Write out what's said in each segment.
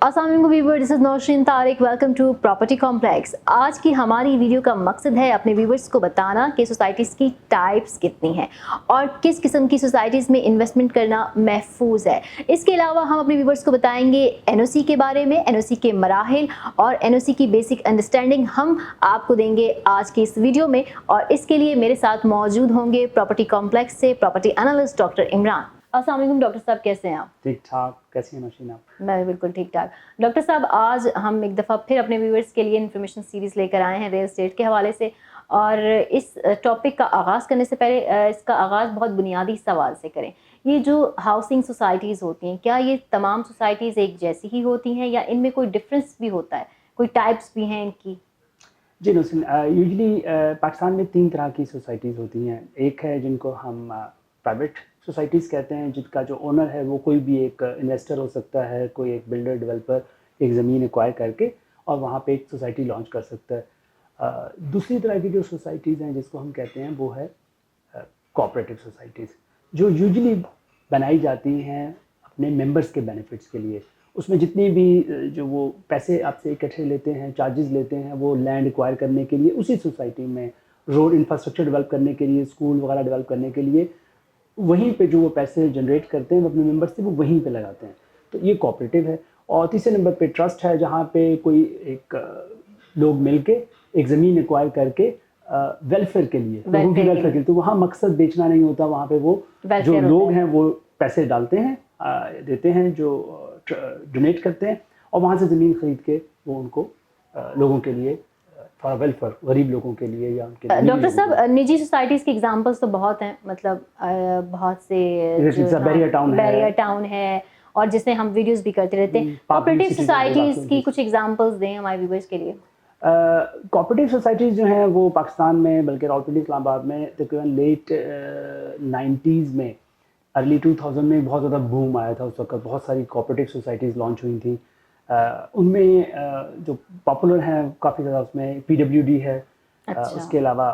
अस्सलाम वालेकुम viewers, this is Naushin Tariq. Welcome to property complex. आज की हमारी वीडियो का मकसद है अपने व्यूअर्स को बताना कि सोसाइटीज़ की टाइप्स कितनी हैं और किस किस्म की सोसाइटीज़ में इन्वेस्टमेंट करना महफूज है। इसके अलावा हम अपने व्यूअर्स को बताएंगे एनओसी के बारे में, एनओसी के मराहिल और एनओसी की बेसिक अंडरस्टैंडिंग हम आपको देंगे आज की इस वीडियो में। और इसके लिए मेरे साथ मौजूद होंगे प्रॉपर्टी कॉम्प्लेक्स से प्रॉपर्टी एनालिस्ट डॉक्टर इमरान। अस्सलाम वालेकुम डॉक्टर साहब, कैसे हैं आप? ठीक ठाक। कैसी हैं नौशीन आप? मैं भी बिल्कुल ठीक ठाक। डॉक्टर साहब, आज हम एक दफ़ा फिर अपने व्यूअर्स के लिए इन्फॉर्मेशन सीरीज़ लेकर आए हैं रियल एस्टेट के हवाले से। और इस टॉपिक का आगाज़ करने से पहले इसका आगाज़ बहुत बुनियादी सवाल से करें। ये जो हाउसिंग सोसाइटीज़ होती हैं, क्या ये तमाम सोसाइटीज़ एक जैसी ही होती हैं या इनमें कोई डिफरेंस भी होता है, कोई टाइप्स भी हैं इनकी? जी नौशीन, यूजली पाकिस्तान में 3 तरह की सोसाइटीज़ होती हैं। एक है जिनको हम प्राइवेट सोसाइटीज़ कहते हैं, जिसका जो ओनर है वो कोई भी एक इन्वेस्टर हो सकता है, कोई एक बिल्डर डेवलपर एक ज़मीन एक्वायर करके और वहाँ पे एक सोसाइटी लॉन्च कर सकता है। दूसरी तरह की जो सोसाइटीज़ हैं जिसको हम कहते हैं वो है कोऑपरेटिव सोसाइटीज़, जो यूजली बनाई जाती हैं अपने मेंबर्स के बेनिफिट्स के लिए। उसमें जितनी भी जो वो पैसे आपसे इकट्ठे लेते हैं, चार्जेस लेते हैं, वो लैंड एक्वायर करने के लिए उसी सोसाइटी में, रोड इंफ्रास्ट्रक्चर डेवलप करने के लिए, स्कूल वगैरह डेवलप करने के लिए, वहीं पे जो वो पैसे जनरेट करते हैं वो अपने मेंबर्स से वो वहीं पे लगाते हैं। तो ये कोऑपरेटिव है। और तीसरे नंबर पे ट्रस्ट है, जहाँ पे कोई एक लोग मिलके एक ज़मीन एक्वायर करके वेलफेयर के लिए, लोगों की वेलफेयर के लिए। तो वहाँ मकसद बेचना नहीं होता, वहाँ पे वो जो लोग हैं वो पैसे डालते हैं, देते हैं, जो डोनेट करते हैं और वहाँ से ज़मीन खरीद के वो उनको लोगों के लिए फॉर वेलफेयर, गरीब लोगों के लिए या उनके। डॉक्टर साहब, निजी सोसाइटीज़ के एग्जांपल्स तो बहुत हैं, मतलब बहुत से बैरियर टाउन है और जिसमें हम वीडियोस भी करते रहते हैं। कोऑपरेटिव सोसाइटीज़ की कुछ एग्जांपल्स दें हमारे व्यूअर्स के लिए। कोऑपरेटिव सोसाइटीज़ जो हैं वो पाकिस्तान में, बल्कि रावलपिंडी इस्लामाबाद में तकरीबन लेट 90s में, अर्ली 2000 में बहुत ज़्यादा बूम आया था। उस वक्त बहुत सारी कोऑपरेटिव सोसाइटीज़ लॉन्च हुई थी। उनमें जो पॉपुलर हैं काफ़ी ज़्यादा, उसमें PWD है। उसके अलावा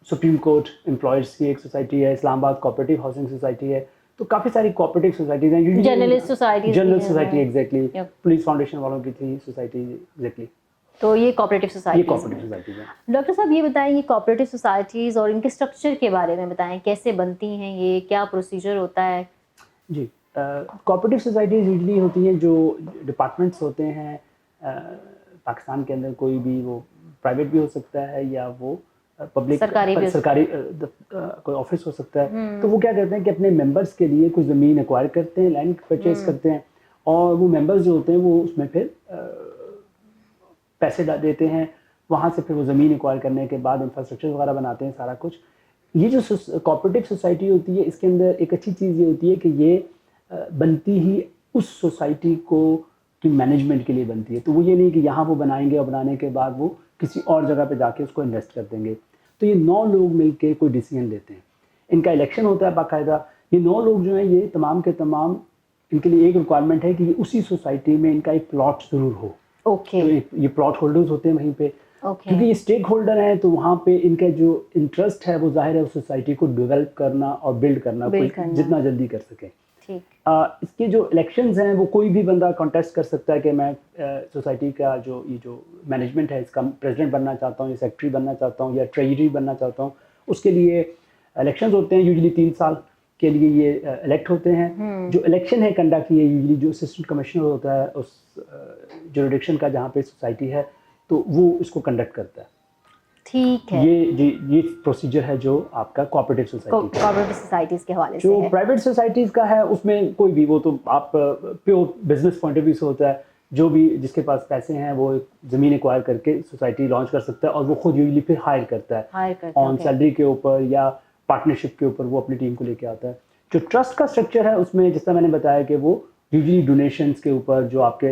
सुप्रीम कोर्ट एम्प्लॉयज़ की एक सोसाइटी है, इस्लामाबाद कोऑपरेटिव हाउसिंग सोसाइटी है। तो काफ़ी सारी कोऑपरेटिव सोसाइटीज़ हैं। Journalist society exactly, police foundation वालों की थी सोसाइटी एग्जैक्टली। तो ये कोऑपरेटिव सोसाइटीज़ हैं। डॉक्टर साहब, ये बताएं, ये कोऑपरेटिव सोसाइटीज़ और इनके स्ट्रक्चर के बारे में बताएं, कैसे बनती हैं, ये क्या प्रोसीजर होता है? जी, कोऑपरेटिव सोसाइटीज़ यूजली होती हैं जो डिपार्टमेंट्स होते हैं पाकिस्तान के अंदर। कोई भी, वो प्राइवेट भी हो सकता है या वो पब्लिक सरकारी कोई ऑफिस हो सकता है। तो वो क्या करते हैं कि अपने मेंबर्स के लिए कुछ ज़मीन एक्वायर करते हैं, लैंड परचेज करते हैं और वो मेंबर्स जो होते हैं वो उसमें फिर पैसे देते हैं। वहाँ से फिर वो ज़मीन एक्वायर करने के बाद इंफ्रास्ट्रक्चर वगैरह बनाते हैं, सारा कुछ। ये जो कोऑपरेटिव सोसाइटी होती है, इसके अंदर एक अच्छी चीज़ ये होती है कि ये बनती ही उस सोसाइटी को की मैनेजमेंट के लिए बनती है। तो वो ये नहीं कि यहाँ वो बनाएंगे और बनाने के बाद वो किसी और जगह पे जाके उसको इन्वेस्ट कर देंगे। तो ये 9 लोग मिलके कोई डिसीजन लेते हैं, इनका इलेक्शन होता है बाकायदा। ये 9 लोग जो हैं, ये तमाम के तमाम, इनके लिए एक रिक्वायरमेंट है कि ये उसी सोसाइटी में इनका एक प्लॉट ज़रूर हो। ओके। तो ये प्लॉट होल्डर्स होते हैं वहीं पे। क्योंकि ये स्टेक होल्डर हैं, तो वहाँ पे इनका जो इंटरेस्ट है वो जाहिर है उस सोसाइटी को डेवलप करना और बिल्ड करना जितना जल्दी कर सके। इसके जो इलेक्शंस हैं वो कोई भी बंदा कॉन्टेस्ट कर सकता है कि मैं सोसाइटी का ये जो मैनेजमेंट है इसका प्रेसिडेंट बनना चाहता हूँ या सेक्रेटरी बनना चाहता हूँ या ट्रेजरी बनना चाहता हूँ। उसके लिए इलेक्शंस होते हैं, यूजुअली 3 साल के लिए ये इलेक्ट होते हैं। जो इलेक्शन है कंडक्ट, ये यूजुअली जो असिस्टेंट कमिश्नर होता है उस जुरिडिक्शन का जहाँ पे सोसाइटी है, तो वो इसको कंडक्ट करता है। ठीक है। ये प्रोसीजर है जो आपका कोऑपरेटिव सोसाइटीज़ के हवाले से जो प्राइवेट सोसाइटीज़ का है, उसमें कोई भी, वो तो आप pure business point of view से होता है। जो भी जिसके पास पैसे हैं वो ज़मीन एक्वायर करके सोसाइटी लॉन्च कर सकता है और वो खुद यूजली फिर हायर करता है ऑन सैलरी के ऊपर या पार्टनरशिप के ऊपर, वो अपनी टीम को लेके आता है। जो ट्रस्ट का स्ट्रक्चर है उसमें, जिस तरह मैंने बताया कि वो यूजली डोनेशंस के ऊपर जो आपके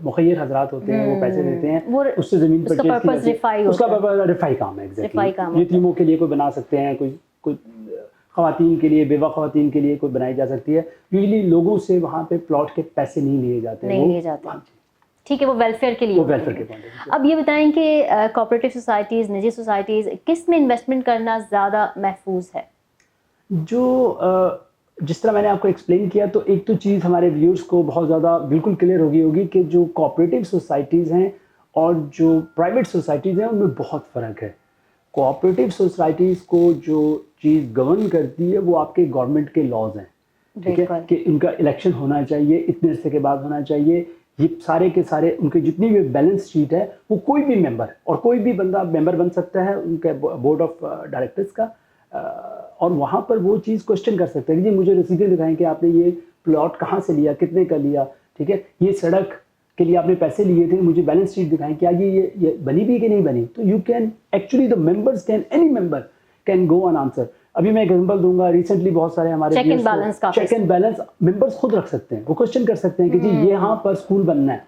मुखैर हज़रात होते हैं वो पैसे देते हैं, उससे ज़मीन परचेज की जाती है। उसका पर्पस रिफाई काम है एग्जैक्टली। यतीमों के लिए कोई बना सकते हैं, कोई ख़वातीन के लिए, बेवा ख़वातीन के लिए कोई बनाई जा सकती है। यूजली लोगों से वहाँ पे प्लॉट के पैसे नहीं लिए जाते। ठीक है, वो वेलफेयर के लिए। वेलफेयर के। अब ये बताएं कि कोऑपरेटिव सोसाइटीज़, निजी सोसाइटीज़, किस में इन्वेस्टमेंट करना ज़्यादा महफूज है? जो जिस तरह मैंने आपको एक्सप्लेन किया, तो एक तो चीज़ हमारे व्यूअर्स को बहुत ज़्यादा बिल्कुल क्लियर हो गई होगी कि जो कोऑपरेटिव सोसाइटीज़ हैं और जो प्राइवेट सोसाइटीज़ हैं उनमें बहुत फ़र्क है। कोऑपरेटिव सोसाइटीज़ को जो चीज़ गवर्न करती है वो आपके गवर्नमेंट के लॉज़ हैं, ठीक है, बिल्कुल। कि इनका इलेक्शन होना चाहिए, इतने अरसे के बाद होना चाहिए, ये सारे के सारे उनके जितनी भी बैलेंस शीट है वो कोई भी मेंबर और कोई भी बंदा मेंबर बन सकता है उनके बोर्ड ऑफ डायरेक्टर्स का, और वहाँ पर वो चीज़ क्वेश्चन कर सकते हैं कि जी मुझे रसीदें दिखाएं कि आपने ये प्लॉट कहाँ से लिया, कितने का लिया, ठीक है, ये सड़क के लिए आपने पैसे लिए थे, मुझे बैलेंस शीट दिखाएं, क्या ये बनी भी कि नहीं बनी। तो you can actually the members can, any member can go on answer. अभी मैं एग्जांपल दूंगा, रिसेंटली बहुत सारे हमारे चेक एंड बैलेंस का चेक एंड बैलेंस मेंबर्स खुद रख सकते हैं, वो क्वेश्चन कर सकते हैं कि जी ये यहाँ पर स्कूल बनना है।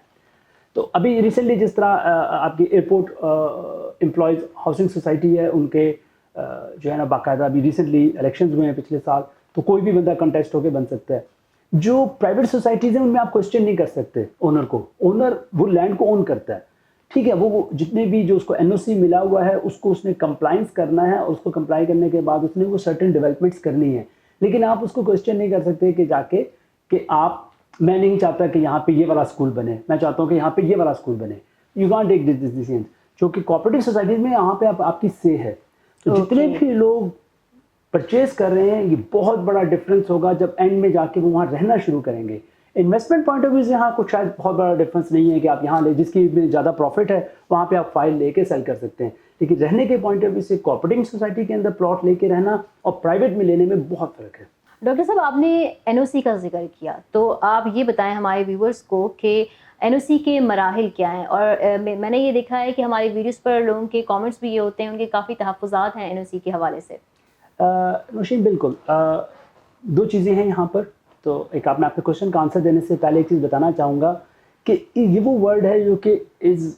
तो अभी रिसेंटली जिस तरह आपकी एयरपोर्ट एम्प्लॉयज़ हाउसिंग सोसाइटी है, उनके जो है ना बाकायदा अभी रिसेंटली इलेक्शंस हुए हैं पिछले साल, तो कोई भी बंदा कंटेस्ट होकर बन सकता है। जो प्राइवेट सोसाइटीज़ हैं उनमें आप क्वेश्चन नहीं कर सकते ओनर को, ओनर वो लैंड को ओन करता है, ठीक है, वो जितने भी जो उसको एनओसी मिला हुआ है उसको उसने कंप्लाइंस करना है, और उसको कंप्लाई करने के बाद उसने वो सर्टेन डेवलपमेंट्स करनी है। लेकिन आप उसको क्वेश्चन नहीं कर सकते कि जाके कि आप, मैं नहीं चाहता कि यहाँ पे ये वाला स्कूल बने, मैं चाहता हूँ कि यहाँ पे ये वाला स्कूल बने। You can't take this decision, जो कि कोऑपरेटिव सोसाइटीज में यहाँ पे आपकी से है। तो जितने भी लोग परचेज कर रहे हैं, ये बहुत बड़ा डिफरेंस होगा जब एंड में जाके वो वहाँ रहना शुरू करेंगे। इन्वेस्टमेंट पॉइंट ऑफ व्यू से यहाँ कुछ शायद बहुत बड़ा डिफरेंस नहीं है कि आप यहाँ ले, जिसकी ज़्यादा प्रॉफिट है वहाँ पे आप फाइल लेके सेल कर सकते हैं। लेकिन रहने के पॉइंट ऑफ व्यू से कोऑपरेटिव सोसाइटी के अंदर प्लॉट लेके रहना और प्राइवेट में लेने में बहुत फ़र्क है। डॉक्टर साहब, आपने एनओसी का जिक्र किया, तो आप ये बताएं हमारे व्यूवर्स को कि एनओसी के मराहिल क्या हैं। और मैंने ये देखा है कि हमारे वीडियोस पर लोगों के कमेंट्स भी ये होते हैं, उनके काफ़ी तहफ़्फ़ुज़ात हैं एनओसी के हवाले से। नौशीन, बिल्कुल दो चीज़ें हैं यहाँ पर। तो एक मैं आपके क्वेश्चन का आंसर देने से पहले एक चीज़ बताना चाहूँगा कि ये वो वर्ड है जो कि is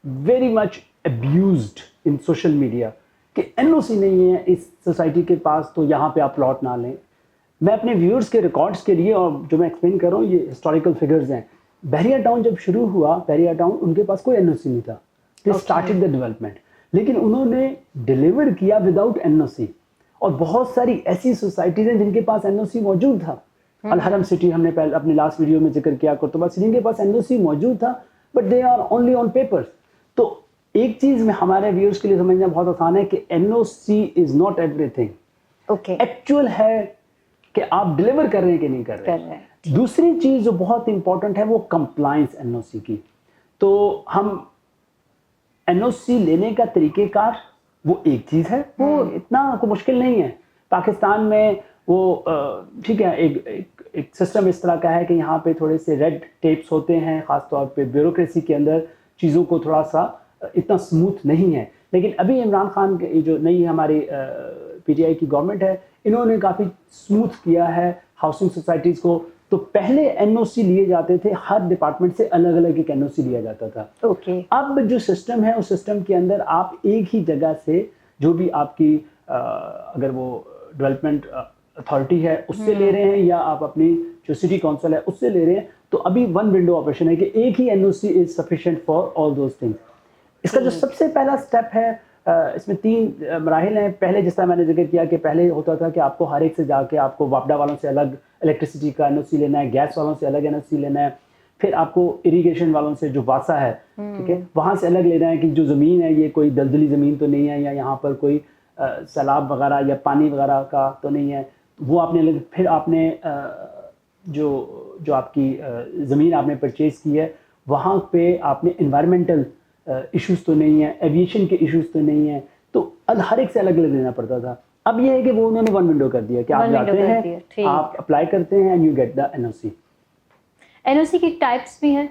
very much abused in social media, कि एनओसी नहीं है इस सोसाइटी के पास तो यहाँ पे आप प्लॉट ना लें। मैं अपने व्यूअर्स के रिकॉर्ड्स के लिए, और जो मैं एक्सप्लेन कर रहा हूँ ये हिस्टोरिकल फिगर्स हैं। बहरिया टाउन जब शुरू हुआ, बहरिया टाउन उनके पास कोई एनओसी नहीं था, दे स्टार्टेड द डेवलपमेंट, लेकिन उन्होंने डिलीवर किया विदाउट एनओसी। और बहुत सारी ऐसी सोसाइटीज़ हैं जिनके पास एनओसी मौजूद था। अलहरम सिटी हमने पहले अपनी लास्ट वीडियो में जिक्र किया, कुर्तुबा सिटी के पास एनओसी मौजूद था, but they are only on papers. तो एक चीज़ में हमारे व्यूअर्स के लिए समझना बहुत आसान है कि NOC is not everything. Okay, actual है कि आप डिलीवर कर रहे हैं कि नहीं कर रहे हैं। दूसरी चीज़ जो बहुत इंपॉर्टेंट है वो कंप्लायंस एनओसी की। तो हम एनओसी लेने का तरीक़ेकार वो एक चीज़ है, वो इतना कोई मुश्किल नहीं है। पाकिस्तान में वो ठीक है, एक सिस्टम इस तरह का है कि यहाँ पे थोड़े से रेड टेप्स होते हैं, ख़ास तौर पे ब्यूरोक्रेसी के अंदर चीज़ों को थोड़ा सा इतना स्मूथ नहीं है। लेकिन अभी इमरान खान की जो नई हमारी पीटीआई की गवर्नमेंट है, इन्होंने काफ़ी स्मूथ किया है हाउसिंग सोसाइटीज़ को। तो पहले एनओसी लिए जाते थे, हर डिपार्टमेंट से अलग अलग एक एनओसी लिया जाता था। ओके, अब जो सिस्टम है उस सिस्टम के अंदर आप एक ही जगह से जो भी आपकी अगर वो डेवलपमेंट अथॉरिटी है उससे ले रहे हैं, या आप अपनी जो सिटी काउंसिल है उससे ले रहे हैं, तो अभी वन विंडो ऑपरेशन है कि एक ही NOC is sufficient for all those things. इसका जो सबसे पहला स्टेप है, इसमें 3 मराहिल हैं। पहले जिस तरह मैंने जिक्र किया कि पहले होता था कि आपको हर एक से जाके आपको वापडा वालों से अलग इलेक्ट्रिसिटी का एनओसी लेना है, गैस वालों से अलग एनओसी लेना है, फिर आपको इरिगेशन वालों से जो वासा है, ठीक है, वहाँ से अलग लेना है कि जो ज़मीन है ये कोई दलदली ज़मीन तो नहीं है, या यहाँ पर कोई सैलाब वगैरह या पानी वगैरह का तो नहीं है, वो आपने अलग। फिर आपने जो आपकी ज़मीन आपने परचेज़ की है वहाँ पे आपने इन्वायरमेंटल इश्यूज़ तो नहीं है, एविएशन के इश्यूज़ तो नहीं है, तो हर एक से अलग अलग लेना पड़ता था। अब ये है कि वो उन्होंने वन विंडो कर दिया कि आप जाते हैं, आप अप्लाई करते हैं and you get the NOC. NOC की टाइप्स भी हैं,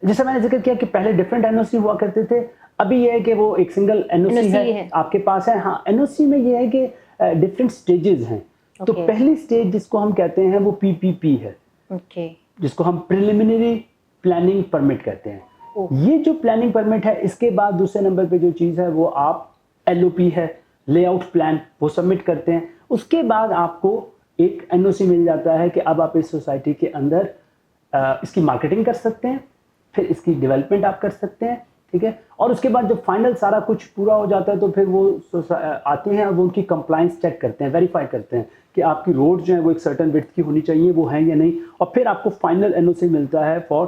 जैसे मैंने जिक्र किया कि पहले डिफरेंट एनओसी हुआ करते थे, अभी ये है कि वो एक सिंगल एनओसी है आपके पास है। हाँ, एनओसी में ये है कि डिफरेंट स्टेजेस हैं। तो पहली स्टेज जिसको हम कहते हैं वो पीपीपी है, जिसको हम प्रिलिमिनरी प्लानिंग परमिट कहते हैं। ये जो प्लानिंग परमिट है, इसके बाद दूसरे नंबर पे जो चीज़ है वो आप एलओपी है, लेआउट प्लान, वो सबमिट करते हैं। उसके बाद आपको एक एनओसी मिल जाता है कि अब आप इस सोसाइटी के अंदर इसकी मार्केटिंग कर सकते हैं, फिर इसकी डेवलपमेंट आप कर सकते हैं, ठीक है। और उसके बाद जब फाइनल सारा कुछ पूरा हो जाता है तो फिर वो आते हैं और वो उनकी कंप्लाइंस चेक करते हैं, वेरीफाई करते हैं कि आपकी रोड जो है वो एक सर्टेन विड्थ की होनी चाहिए, वो है या नहीं, और फिर आपको फाइनल एनओसी मिलता है फॉर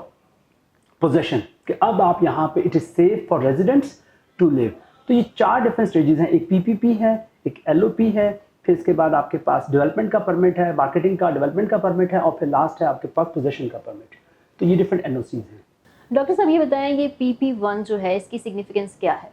पोजेशन कि अब आप यहाँ पे it is safe for residents to live. तो ये 4 डिफरेंट स्टेजेस हैं, एक पीपीपी है, एक एलओपी है, फिर इसके बाद आपके पास डेवलपमेंट का परमिट है, मार्केटिंग का डेवलपमेंट का परमिट है, और फिर लास्ट है आपके पास पोजेशन का परमिट। तो ये डिफरेंट एनओसीज हैं। डॉक्टर साहब ये बताएं, ये PP1 जो है इसकी सिग्निफिकेंस क्या है?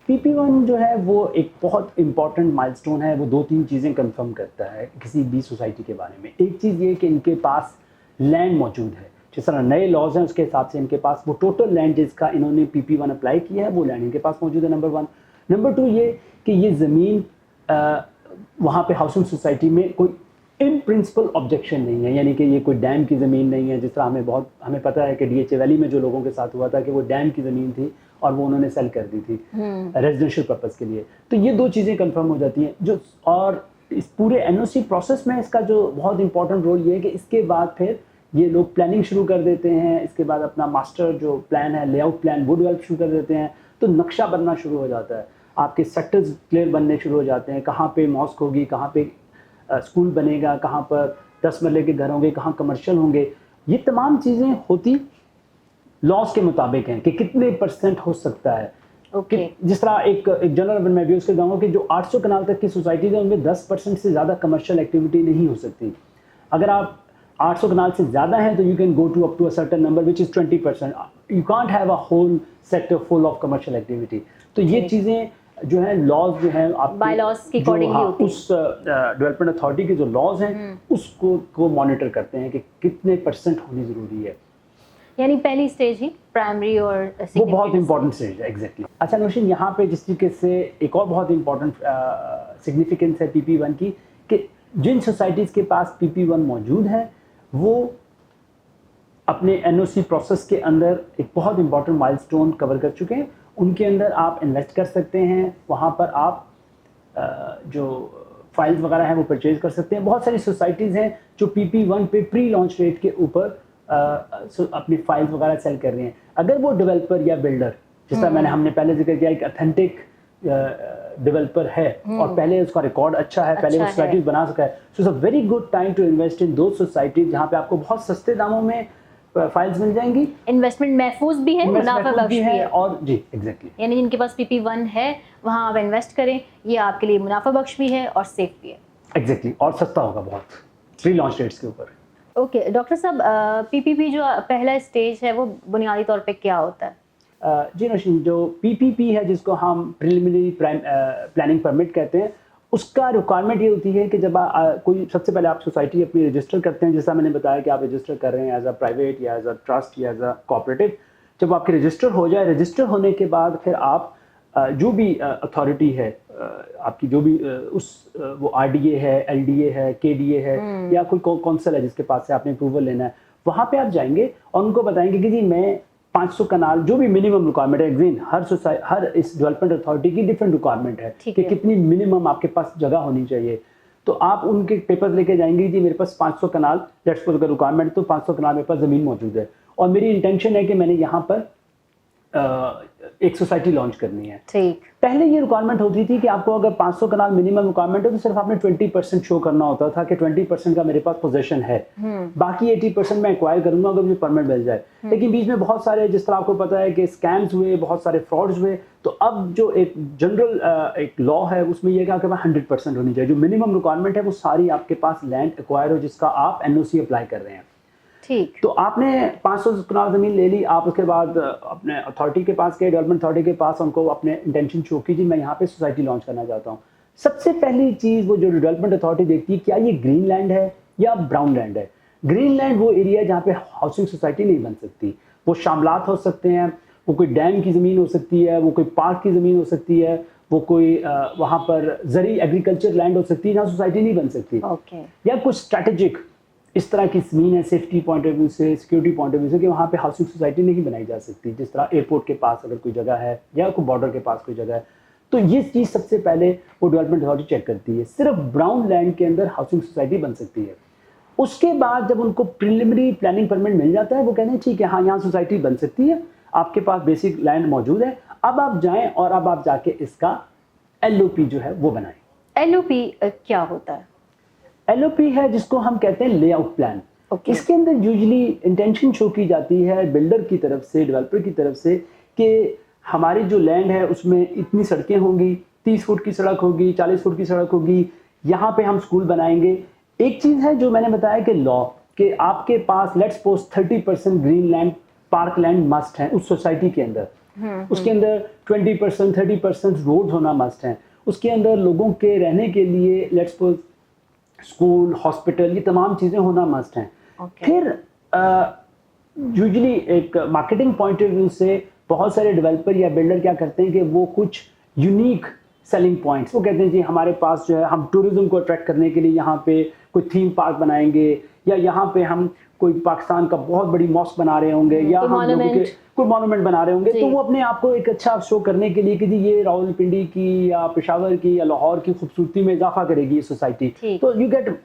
PP1 जो है वो एक बहुत इंपॉर्टेंट माइलस्टोन है। वो 2-3 चीज़ें कंफर्म करता है किसी भी सोसाइटी के बारे में। एक चीज़ ये कि इनके पास लैंड मौजूद है, जिस तरह नए लॉज हैं उसके हिसाब से इनके पास वो टोटल लैंड जिसका इन्होंने PP1 अप्लाई किया है वो लैंड इनके पास मौजूद है, नंबर 1। नंबर 2 ये कि ये ज़मीन वहाँ पे हाउसिंग सोसाइटी में कोई इन प्रिंसिपल ऑब्जेक्शन नहीं है, यानी कि ये कोई डैम की ज़मीन नहीं है। जिस तरह हमें पता है कि DHA वैली में जो लोगों के साथ हुआ था कि वो डैम की ज़मीन थी और वो उन्होंने सेल कर दी थी रेजिडेंशियल पर्पस के लिए। तो ये 2 चीज़ें कंफर्म हो जाती हैं जो, और इस पूरे एनओसी प्रोसेस में इसका जो बहुत इंपॉर्टेंट रोल ये है कि इसके बाद फिर ये लोग प्लानिंग शुरू कर देते हैं। इसके बाद अपना मास्टर जो प्लान है, लेआउट प्लान, वो डेवलप शुरू कर देते हैं। तो नक्शा बनना शुरू हो जाता है, आपके सेक्टर्स क्लियर बनने शुरू हो जाते हैं, कहाँ पे मॉस्क होगी, कहाँ पे स्कूल बनेगा, कहाँ पर 10 मरले के घर होंगे, कहाँ कमर्शियल होंगे। ये तमाम चीज़ें होती लॉज के मुताबिक हैं कि कितने % हो सकता है। ओके। जिस तरह एक जनरल मैं व्यूज कर दूंगा कि जो 800 कनाल तक की सोसाइटीज है उनमें 10% से ज़्यादा कमर्शियल एक्टिविटी नहीं हो सकती। अगर आप 800 कनाल से ज़्यादा हैं तो you can go to up to a certain number which is 20%। You can't have a whole sector full of commercial activity. तो ये चीज़ें जो है लॉज जो है आप बाय लॉज के अकॉर्डिंगली होती है। उस डेवलपमेंट अथॉरिटी के जो लॉज हैं उसको मॉनिटर करते हैं कि कितने % होनी ज़रूरी है। यानी पहली स्टेज ही प्राइमरी और वो बहुत इंपॉर्टेंट स्टेज है, एग्जैक्टली। अच्छा नौशीन, यहाँ पे जिस तरीके से एक और बहुत इंपॉर्टेंट सिग्निफिकेंस है PP1 की कि जिन सोसाइटीज़ के पास PP1 मौजूद है वो अपने एनओसी प्रोसेस के अंदर एक बहुत इंपॉर्टेंट माइलस्टोन कवर कर चुके हैं। उनके अंदर आप इन्वेस्ट कर सकते हैं, वहाँ पर आप जो फाइल्स वगैरह हैं वो परचेज कर सकते हैं। बहुत सारी सोसाइटीज़ हैं जो PP1 पे प्री लॉन्च रेट के ऊपर अपनी फाइल्स वगैरह सेल कर रही हैं। अगर वो डेवलपर या बिल्डर, जिस तरह हमने पहले जिक्र किया, एक अथेंटिक डेवलपर है और पहले उसका रिकॉर्ड अच्छा है, पहले वो सोसाइटीज बना सका है, so it's a very good time to invest in those societies जहाँ पे आपको बहुत सस्ते दामों में फाइल्स मिल जाएंगी। इन्वेस्टमेंट महफूज भी है, मुनाफा बख्श भी है। और जी एग्जैक्टली, यानी जिनके पास PP1 है वहाँ आप इन्वेस्ट करें, ये आपके लिए मुनाफा बख्श भी है और सेफ भी है। एग्जैक्टली, और सस्ता होगा बहुत प्री लॉन्च रेट्स के ऊपर। ओके डॉक्टर साहब, PPP जो पहला स्टेज है वो बुनियादी तौर पे क्या होता है? जी नौशीन, जो PPP है जिसको हम प्रिलिमिनरी प्लानिंग परमिट कहते हैं, उसका रिक्वायरमेंट ये होती है कि जब कोई सबसे पहले आप सोसाइटी अपनी रजिस्टर करते हैं, जैसा मैंने बताया कि आप रजिस्टर कर रहे हैं एज अ प्राइवेट या एज अ ट्रस्ट या एज अ कोऑपरेटिव। जब आपकी रजिस्टर हो जाए, रजिस्टर होने के बाद फिर आप जो भी अथॉरिटी है आपकी, जो भी वो RDA है, LDA है, KDA है या कोई कौंसिल है जिसके पास से आपने अप्रूवल लेना है, वहाँ पे आप जाएंगे और उनको बताएंगे कि जी मैं 500 कनाल, जो भी मिनिमम रिक्वायरमेंट है, अगेन हर इस डेवलपमेंट अथॉरिटी की डिफरेंट रिक्वायरमेंट है कि कितनी मिनिमम आपके पास जगह होनी चाहिए। तो आप उनके पेपर्स लेके जाएंगे, जी मेरे पास 500 कनाल, लेट्स सपोज अगर रिक्वायरमेंट तो 500 कनाल मेरे पास ज़मीन मौजूद है और मेरी इंटेंशन है कि मैंने यहाँ पर एक सोसाइटी लॉन्च करनी है। ठीक। पहले ये रिक्वायरमेंट होती थी कि आपको अगर 500 कनाल मिनिमम रिक्वायरमेंट है तो सिर्फ आपने 20% शो करना होता था कि 20% का मेरे पास पोजीशन है, बाकी 80% मैं एक्वायर करूंगा अगर मुझे परमिट मिल जाए। लेकिन बीच में बहुत सारे, जिस तरह आपको पता है कि स्कैम्स हुए, बहुत सारे फ्रॉड्स हुए, तो अब जो एक जनरल एक लॉ है उसमें यह कि आपके पास 100% होनी चाहिए। जो मिनिमम रिक्वायरमेंट है वो सारी आपके पास लैंड एक्वायर हो जिसका आप NOC अप्लाई कर रहे हैं। ठीक। तो आपने 500 कनाल ज़मीन ले ली, आप उसके बाद अपने अथॉरिटी के पास गए, डेवलपमेंट अथॉरिटी के पास, उनको अपने इंटेंशन शो की, जी मैं यहाँ पे सोसाइटी लॉन्च करना चाहता हूँ। सबसे पहली चीज़ वो जो डेवलपमेंट अथॉरिटी देखती है, क्या ये ग्रीन लैंड है या ब्राउन लैंड है। ग्रीन लैंड वो एरिया है जहाँ पे हाउसिंग सोसाइटी नहीं बन सकती, वो शामलात हो सकते हैं, वो कोई डैम की ज़मीन हो सकती है, वो कोई पार्क की ज़मीन हो सकती है, वो कोई वहाँ पर जरी एग्रीकल्चर लैंड हो सकती है जहाँ सोसाइटी नहीं बन सकती। या कुछ स्ट्रैटेजिक इस तरह की ज़मीन है सेफ्टी पॉइंट ऑफ व्यू से, सिक्योरिटी पॉइंट ऑफ व्यू से, कि वहाँ पे हाउसिंग सोसाइटी नहीं बनाई जा सकती। जिस तरह एयरपोर्ट के पास अगर कोई जगह है या कोई बॉर्डर के पास कोई जगह है, तो ये चीज़ सबसे पहले वो डेवलपमेंट अथॉरिटी चेक करती है। सिर्फ ब्राउन लैंड के अंदर हाउसिंग सोसाइटी बन सकती है। उसके बाद जब उनको प्रिलिमिनरी प्लानिंग परमिट मिल जाता है, वो कहते हैं ठीक है हाँ यहाँ सोसाइटी बन सकती है, आपके पास बेसिक लैंड मौजूद है, अब आप जाएं और अब आप जाके इसका LOP जो है वो बनाएं। LOP क्या होता है? LOP है जिसको हम कहते हैं लेआउट प्लान। Okay. इसके अंदर यूजुअली इंटेंशन शो की जाती है बिल्डर की तरफ से, डेवलपर की तरफ से, कि हमारी जो लैंड है उसमें इतनी सड़कें होंगी, 30 फुट की सड़क होगी, 40 फुट की सड़क होगी, यहाँ पे हम स्कूल बनाएंगे। एक चीज़ है जो मैंने बताया कि लॉ, कि आपके पास let's suppose 30% green land, park land must है उस सोसाइटी के अंदर। उसके अंदर 20%, 30% रोड होना मस्ट है। उसके अंदर लोगों के रहने के लिए लेट्स सपोज स्कूल, हॉस्पिटल, ये तमाम चीज़ें होना मस्ट हैं। Okay. फिर यूजुअली एक मार्केटिंग पॉइंट ऑफ व्यू से बहुत सारे डेवलपर या बिल्डर क्या करते हैं कि वो कुछ यूनिक सेलिंग पॉइंट्स, वो कहते हैं जी हमारे पास जो है हम टूरिज्म को अट्रैक्ट करने के लिए यहाँ पे कोई थीम पार्क बनाएंगे, या यहाँ पे हम कोई पाकिस्तान का बहुत बड़ी मॉस्क बना रहे होंगे, या हम लोगों के कोई मॉन्यूमेंट बना रहे होंगे, तो वो अपने आप को एक अच्छा शो करने के लिए कि जी ये रावलपिंडी की या पेशावर की या लाहौर की खूबसूरती में इजाफा करेगी ये सोसाइटी, तो you get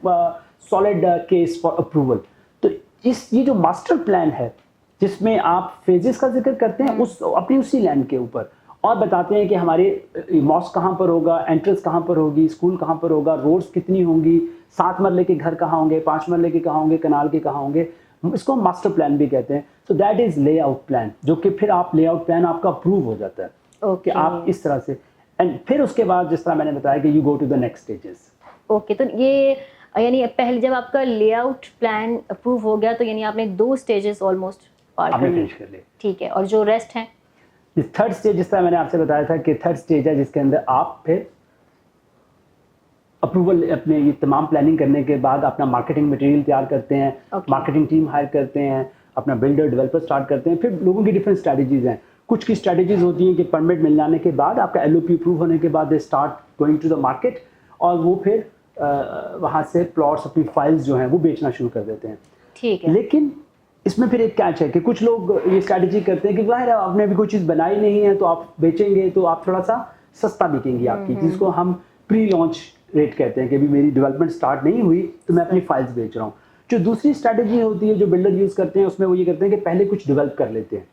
solid case for approval. तो ये जो मास्टर प्लान है जिसमें आप फेजेस का जिक्र करते हैं उस अपनी उसी लैंड के ऊपर, और बताते हैं कि हमारे मॉस्क कहाँ पर होगा, एंट्रेंस कहाँ पर होगी, स्कूल कहाँ पर होगा, रोड्स कितनी होंगी, 7 मरले के घर कहाँ होंगे, 5 मरले के कहाँ होंगे, कनाल के कहाँ होंगे, इसको मास्टर प्लान भी कहते हैं। So that is layout plan, जो कि फिर आप लेआउट प्लान आपका अप्रूव हो जाता है कि आप इस तरह से, एंड फिर उसके बाद जिस तरह मैंने बताया कि you go to the next stages. Okay, तो ये यानी पहले जब आपका लेआउट प्लान अप्रूव हो गया तो यानी आपने 2 स्टेजेस ऑलमोस्ट पार कर लिए, ठीक है, और जो रेस्ट हैं थर्ड स्टेज, जिस तरह मैंने आपसे बताया था कि थर्ड स्टेज है जिसके अंदर आप फिर अप्रूवल, अपने ये तमाम प्लानिंग करने के बाद अपना मार्केटिंग मटेरियल तैयार करते हैं, मार्केटिंग टीम हायर करते हैं, अपना बिल्डर डेवलपर स्टार्ट करते हैं। फिर लोगों की डिफरेंट स्ट्रैटेजीज हैं। कुछ की स्ट्रैटेजीज होती हैं कि परमिट मिल जाने के बाद, आपका LOP अप्रूव होने के बाद they start going to the market, और वो फिर वहाँ से प्लॉट्स, अपनी फाइल्स जो हैं वो बेचना शुरू कर देते हैं। ठीक है। लेकिन इसमें फिर एक कैच है कि कुछ लोग ये स्ट्रैटेजी करते हैं कि ज़ाहिर है आपने अभी कोई चीज़ बनाई नहीं है तो आप बेचेंगे तो आप थोड़ा सा सस्ता बिकेंगी आपकी, जिसको हम प्री लॉन्च रेट कहते हैं कि अभी मेरी डेवलपमेंट स्टार्ट नहीं हुई तो मैं अपनी फाइल्स बेच रहा हूँ। जो दूसरी स्ट्रैटेजी होती है जो बिल्डर यूज़ करते हैं, उसमें वो ये करते हैं कि पहले कुछ डेवलप कर लेते हैं,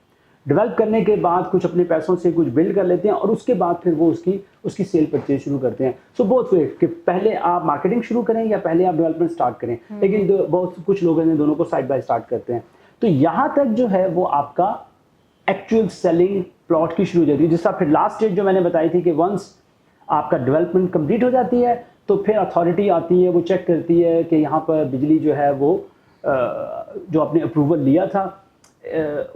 डेवलप करने के बाद कुछ अपने पैसों से कुछ बिल्ड कर लेते हैं, और उसके बाद फिर वो उसकी सेल परचेज शुरू करते हैं। सो बोथ वे, कि पहले आप मार्केटिंग शुरू करें या पहले आप डेवलपमेंट स्टार्ट करें, लेकिन बहुत कुछ लोग हैं दोनों को साइड बाय स्टार्ट करते हैं। तो यहाँ तक जो है वो आपका एक्चुअल सेलिंग प्लॉट की शुरू हो जाती है, जिसका फिर लास्ट स्टेज जो मैंने बताई थी कि वंस आपका डेवलपमेंट कंप्लीट हो जाती है तो फिर अथॉरिटी आती है, वो चेक करती है कि यहाँ पर बिजली जो है वो जो आपने अप्रूवल लिया था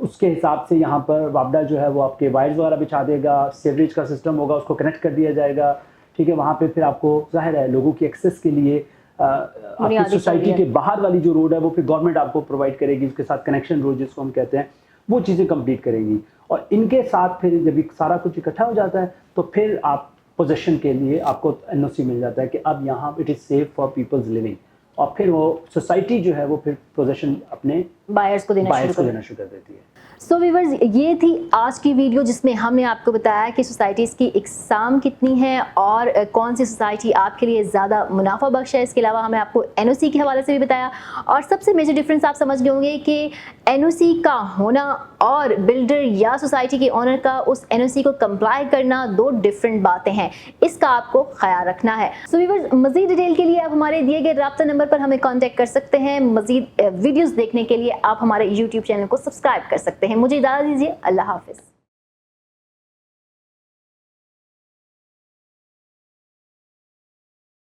उसके हिसाब से यहाँ पर वापडा जो है वो आपके वायर्स वगैरह बिछा देगा, सीवरेज का सिस्टम होगा उसको कनेक्ट कर दिया जाएगा। ठीक है, वहाँ पे फिर आपको जाहिर है लोगों की एक्सेस के लिए आपकी सोसाइटी के बाहर वाली जो रोड है वो फिर गवर्नमेंट आपको प्रोवाइड करेगी, उसके साथ कनेक्शन रोड जिसको हम कहते हैं, वो चीज़ें कंप्लीट करेगी। और इनके साथ फिर जब सारा कुछ इकट्ठा हो जाता है तो फिर आप पोजेशन के लिए आपको NOC मिल जाता है कि अब यहाँ it is safe for peoples living, और फिर वो सोसाइटी जो है वो फिर पोजेशन अपने बायर्स को देना शुरू कर देती है। सो व्यूअर्स, ये थी आज की वीडियो जिसमें हमने आपको बताया कि सोसाइटीज़ की इकसाम कितनी है और कौन सी सोसाइटी आपके लिए ज़्यादा मुनाफा बख्श है। इसके अलावा हमें आपको NOC के हवाले से भी बताया, और सबसे मेजर डिफरेंस आप समझ गए होंगे कि NOC का होना और बिल्डर या सोसाइटी के ओनर का उस NOC को कंप्लाई करना 2 डिफरेंट बातें हैं, इसका आपको ख्याल रखना है। सो व्यूअर्स, मज़ीद डिटेल के लिए आप हमारे दिए गए राब्ता नंबर पर हमें कॉन्टैक्ट कर सकते हैं। मज़ीद वीडियोज़ देखने के लिए आप हमारे YouTube चैनल को सब्सक्राइब कर सकते हैं। मुझे इजाज़त दीजिए, अल्लाह हाफिज़।